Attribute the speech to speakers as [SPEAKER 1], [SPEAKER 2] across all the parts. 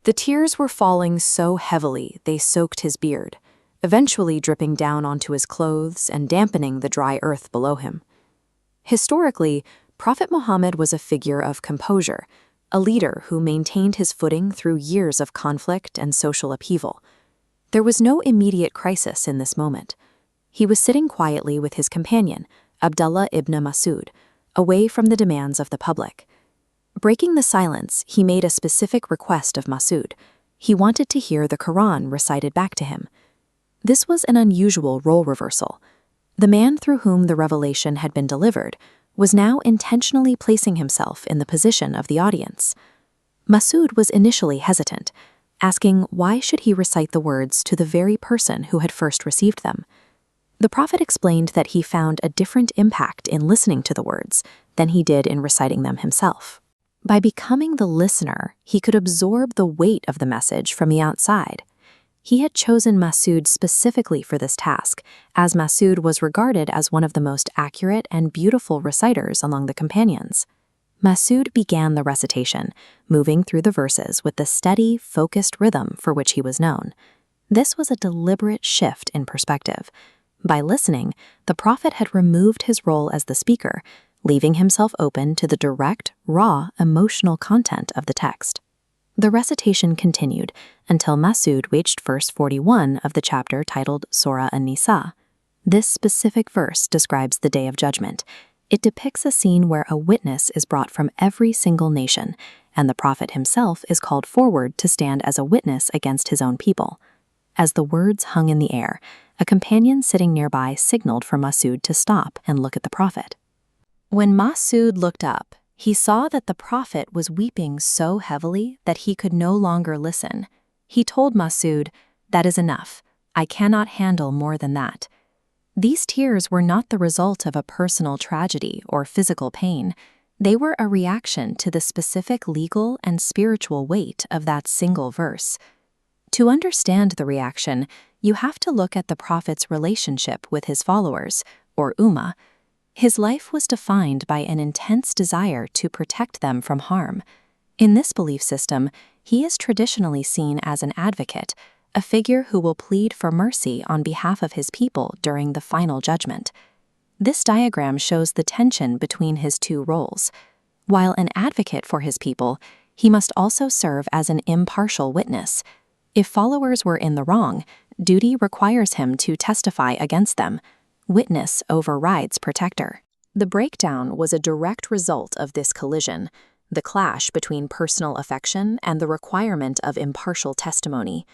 [SPEAKER 1] The tears were falling so heavily they soaked his beard, eventually dripping down onto his clothes and dampening the dry earth below him. Historically, Prophet Muhammad was a figure of composure, a leader who maintained his footing through years of conflict and social upheaval. There was no immediate crisis in this moment. He was sitting quietly with his companion, Abdullah ibn Mas'ud, away from the demands of the public. Breaking the silence, he made a specific request of Mas'ud. He wanted to hear the Quran recited back to him. This was an unusual role reversal. The man through whom the revelation had been delivered was now intentionally placing himself in the position of the audience. Mas'ud was initially hesitant, asking why should he recite the words to the very person who had first received them. The Prophet explained that he found a different impact in listening to the words than he did in reciting them himself. By becoming the listener, he could absorb the weight of the message from the outside. He had chosen Mas'ud specifically for this task, as Mas'ud was regarded as one of the most accurate and beautiful reciters among the companions. Mas'ud began the recitation, moving through the verses with the steady, focused rhythm for which he was known. This was a deliberate shift in perspective. By listening, the Prophet had removed his role as the speaker, leaving himself open to the direct, raw, emotional content of the text. The recitation continued until Mas'ud reached verse 41 of the chapter titled Surah An-Nisa. This specific verse describes the Day of Judgment. It depicts a scene where a witness is brought from every single nation, and the Prophet himself is called forward to stand as a witness against his own people. As the words hung in the air, a companion sitting nearby signaled for Mas'ud to stop and look at the Prophet. When Mas'ud looked up, he saw that the Prophet was weeping so heavily that he could no longer listen. He told Mas'ud, "That is enough. I cannot handle more than that." These tears were not the result of a personal tragedy or physical pain. They were a reaction to the specific legal and spiritual weight of that single verse. To understand the reaction, you have to look at the Prophet's relationship with his followers, or Ummah. His life was defined by an intense desire to protect them from harm. In this belief system, he is traditionally seen as an advocate, a figure who will plead for mercy on behalf of his people during the final judgment. This diagram shows the tension between his two roles. While an advocate for his people, he must also serve as an impartial witness. If followers were in the wrong, duty requires him to testify against them. Witness overrides protector. The breakdown was a direct result of this collision, the clash between personal affection and the requirement of impartial testimony.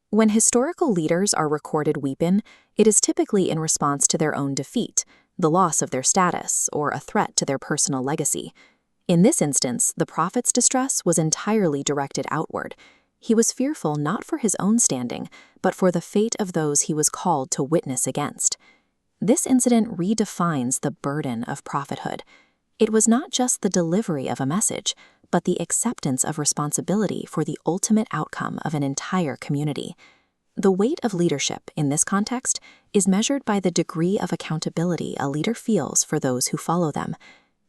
[SPEAKER 1] When historical leaders are recorded weeping, it is typically in response to their own defeat, the loss of their status, or a threat to their personal legacy. In this instance, the Prophet's distress was entirely directed outward. He was fearful not for his own standing, but for the fate of those he was called to witness against. This incident redefines the burden of prophethood. It was not just the delivery of a message, but the acceptance of responsibility for the ultimate outcome of an entire community. The weight of leadership in this context is measured by the degree of accountability a leader feels for those who follow them.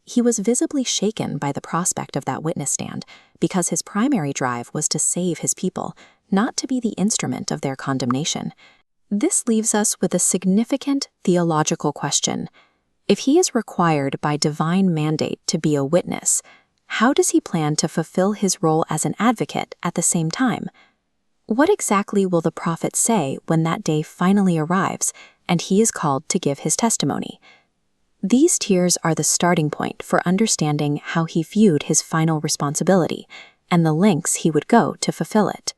[SPEAKER 1] He was visibly shaken by the prospect of that witness stand because his primary drive was to save his people, not to be the instrument of their condemnation. This leaves us with a significant theological question. If he is required by divine mandate to be a witness, how does he plan to fulfill his role as an advocate at the same time? What exactly will the Prophet say when that day finally arrives and he is called to give his testimony? These tears are the starting point for understanding how he viewed his final responsibility and the lengths he would go to fulfill it.